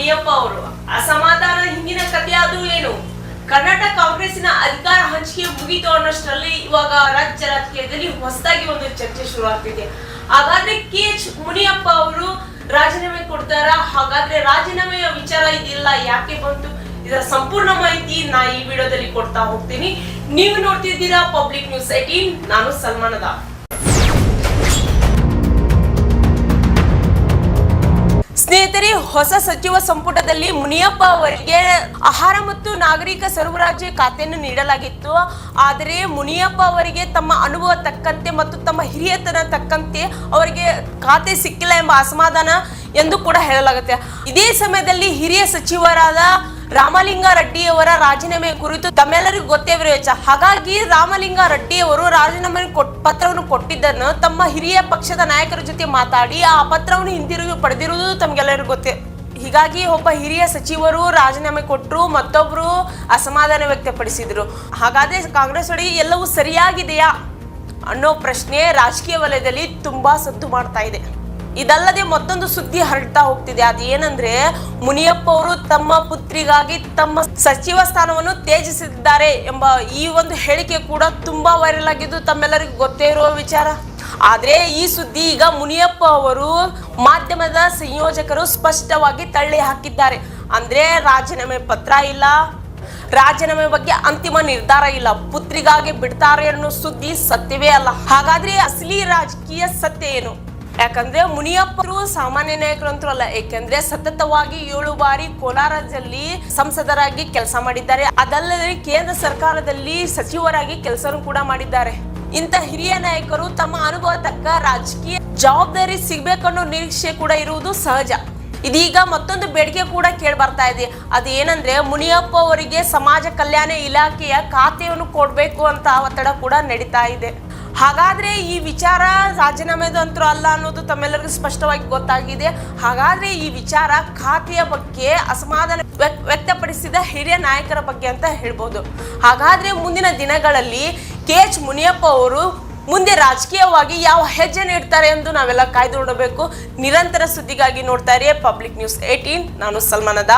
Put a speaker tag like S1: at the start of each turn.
S1: ಮುನಿಯಪ್ಪ ಅವರು ಅಸಮಾಧಾನ ಹಿಂದಿನ ಕಥೆ ಅದು ಏನು? ಕರ್ನಾಟಕ ಕಾಂಗ್ರೆಸ್ಸಿನ ಅಧಿಕಾರ ಹಂಚಿಕೆ ಮುಗಿತು ಅನ್ನೋಷ್ಟರಲ್ಲಿ ಇವಾಗ ರಾಜ್ಯ ರಾಜಕೀಯದಲ್ಲಿ ಹೊಸದಾಗಿ ಒಂದು ಚರ್ಚೆ ಶುರು ಆಗ್ತಿದೆ. ಹಾಗಾದ್ರೆ KH ಮುನಿಯಪ್ಪ ಅವರು ರಾಜೀನಾಮೆ ಕೊಡ್ತಾರಾ? ಹಾಗಾದ್ರೆ ರಾಜೀನಾಮೆಯ ವಿಚಾರ ಇದಿಲ್ಲ ಯಾಕೆ ಬಂತು? ಇದರ ಸಂಪೂರ್ಣ ಮಾಹಿತಿ ನಾ ಈ ವಿಡಿಯೋದಲ್ಲಿ ಕೊಡ್ತಾ ಹೋಗ್ತೀನಿ. ನೀವು ನೋಡ್ತಿದ್ದೀರಾ ಪಬ್ಲಿಕ್ ನ್ಯೂಸ್ 18. ನಾನು ಸಲ್ಮಾನದ. ಸ್ನೇಹಿತರೆ, ಹೊಸ ಸಚಿವ ಸಂಪುಟದಲ್ಲಿ ಮುನಿಯಪ್ಪ ಅವರಿಗೆ ಆಹಾರ ಮತ್ತು ನಾಗರಿಕ ಸರಬರಾಜು ಖಾತೆಯನ್ನು ನೀಡಲಾಗಿತ್ತು. ಆದರೆ ಮುನಿಯಪ್ಪ ಅವರಿಗೆ ತಮ್ಮ ಅನುಭವ ತಕ್ಕಂತೆ ಮತ್ತು ತಮ್ಮ ಹಿರಿಯತನ ತಕ್ಕಂತೆ ಅವರಿಗೆ ಖಾತೆ ಸಿಕ್ಕಿಲ್ಲ ಎಂಬ ಅಸಮಾಧಾನ ಎಂದು ಕೂಡ ಹೇಳಲಾಗುತ್ತೆ. ಇದೇ ಸಮಯದಲ್ಲಿ ಹಿರಿಯ ಸಚಿವರಾದ ರಾಮಲಿಂಗಾರೆಡ್ಡಿ ಅವರ ರಾಜೀನಾಮೆ ಕುರಿತು ತಮ್ಮೆಲ್ಲರಿಗೂ ಗೊತ್ತೇ. ಹಾಗಾಗಿ ರಾಮಲಿಂಗಾರೆಡ್ಡಿ ಅವರು ರಾಜೀನಾಮೆ ಪತ್ರವನ್ನು ಕೊಟ್ಟಿದ್ದನ್ನು ತಮ್ಮ ಹಿರಿಯ ಪಕ್ಷದ ನಾಯಕರ ಜೊತೆ ಮಾತಾಡಿ ಆ ಪತ್ರವನ್ನು ಹಿಂದಿರುಗಿ ಪಡೆದಿರುವುದು ತಮ್ಗೆಲ್ಲರಿಗೂ ಗೊತ್ತೇ. ಹೀಗಾಗಿ ಒಬ್ಬ ಹಿರಿಯ ಸಚಿವರು ರಾಜೀನಾಮೆ ಕೊಟ್ಟರು, ಮತ್ತೊಬ್ರು ಅಸಮಾಧಾನ ವ್ಯಕ್ತಪಡಿಸಿದ್ರು. ಹಾಗಾದ್ರೆ ಕಾಂಗ್ರೆಸ್ ಒಳಗೆ ಎಲ್ಲವೂ ಸರಿಯಾಗಿದೆಯಾ ಅನ್ನೋ ಪ್ರಶ್ನೆ ರಾಜಕೀಯ ವಲಯದಲ್ಲಿ ತುಂಬಾ ಸದ್ದು ಮಾಡ್ತಾ ಇದೆ. ಇದಲ್ಲದೆ ಮತ್ತೊಂದು ಸುದ್ದಿ ಹರಡ್ತಾ ಹೋಗ್ತಿದೆ. ಅದೇನಂದ್ರೆ ಮುನಿಯಪ್ಪ ಅವರು ತಮ್ಮ ಪುತ್ರಿಗಾಗಿ ತಮ್ಮ ಸಚಿವ ಸ್ಥಾನವನ್ನು ತ್ಯಜಿಸಿದ್ದಾರೆ ಎಂಬ ಈ ಒಂದು ಹೇಳಿಕೆ ಕೂಡ ತುಂಬಾ ವೈರಲ್ ಆಗಿದ್ದು ತಮ್ಮೆಲ್ಲರಿಗೂ ಗೊತ್ತೇ ಇರುವ ವಿಚಾರ. ಆದ್ರೆ ಈ ಸುದ್ದಿ ಈಗ ಮುನಿಯಪ್ಪ ಅವರು ಮಾಧ್ಯಮದ ಸಂಯೋಜಕರು ಸ್ಪಷ್ಟವಾಗಿ ತಳ್ಳಿ ಹಾಕಿದ್ದಾರೆ. ಅಂದ್ರೆ ರಾಜೀನಾಮೆ ಪತ್ರ ಇಲ್ಲ, ರಾಜೀನಾಮೆ ಬಗ್ಗೆ ಅಂತಿಮ ನಿರ್ಧಾರ ಇಲ್ಲ, ಪುತ್ರಿಗಾಗಿ ಬಿಡ್ತಾರೆ ಅನ್ನೋ ಸುದ್ದಿ ಸತ್ಯವೇ ಅಲ್ಲ. ಹಾಗಾದ್ರೆ ಅಸಲಿ ರಾಜಕೀಯ ಸತ್ಯ ಏನು? ಯಾಕಂದ್ರೆ ಮುನಿಯಪ್ಪರು ಸಾಮಾನ್ಯ ನಾಯಕರು ಅಂತೂ ಅಲ್ಲ. ಯಾಕಂದ್ರೆ ಸತತವಾಗಿ 7 ಬಾರಿ ಕೋಲಾರದಲ್ಲಿ ಸಂಸದರಾಗಿ ಕೆಲಸ ಮಾಡಿದ್ದಾರೆ. ಅದಲ್ಲದೆ ಕೇಂದ್ರ ಸರ್ಕಾರದಲ್ಲಿ ಸಚಿವರಾಗಿ ಕೆಲಸ ಕೂಡ ಮಾಡಿದ್ದಾರೆ. ಇಂಥ ಹಿರಿಯ ನಾಯಕರು ತಮ್ಮ ಅನುಭವ ತಕ್ಕ ರಾಜಕೀಯ ಜವಾಬ್ದಾರಿ ಸಿಗ್ಬೇಕನ್ನೋ ನಿರೀಕ್ಷೆ ಕೂಡ ಇರುವುದು ಸಹಜ. ಇದೀಗ ಮತ್ತೊಂದು ಬೇಡಿಕೆ ಕೂಡ ಕೇಳಿ ಬರ್ತಾ ಇದೆ. ಅದೇನಂದ್ರೆ ಮುನಿಯಪ್ಪ ಅವರಿಗೆ ಸಮಾಜ ಕಲ್ಯಾಣ ಇಲಾಖೆಯ ಖಾತೆಯನ್ನು ಕೊಡ್ಬೇಕು ಅಂತ ಒತ್ತಡ ಕೂಡ ನಡೀತಾ ಇದೆ. ಹಾಗಾದ್ರೆ ಈ ವಿಚಾರ ರಾಜೀನಾಮೆದಂತೂ ಅಲ್ಲ ಅನ್ನೋದು ತಮ್ಮೆಲ್ಲರಿಗೂ ಸ್ಪಷ್ಟವಾಗಿ ಗೊತ್ತಾಗಿದೆ. ಹಾಗಾದ್ರೆ ಈ ವಿಚಾರ ಖಾತೆಯ ಬಗ್ಗೆ ಅಸಮಾಧಾನ ವ್ಯಕ್ತಪಡಿಸಿದ ಹಿರಿಯ ನಾಯಕರ ಬಗ್ಗೆ ಅಂತ ಹೇಳ್ಬೋದು. ಹಾಗಾದ್ರೆ ಮುಂದಿನ ದಿನಗಳಲ್ಲಿ KH ಮುನಿಯಪ್ಪ ಅವರು ಮುಂದೆ ರಾಜಕೀಯವಾಗಿ ಯಾವ ಹೆಜ್ಜೆ ನೀಡ್ತಾರೆ ಎಂದು ನಾವೆಲ್ಲ ಕಾಯ್ದು ನೋಡಬೇಕು. ನಿರಂತರ ಸುದ್ದಿಗಾಗಿ ನೋಡ್ತಾ ಇರಿ ಪಬ್ಲಿಕ್ ನ್ಯೂಸ್ 18. ನಾನು ಸಲ್ಮಾನದ.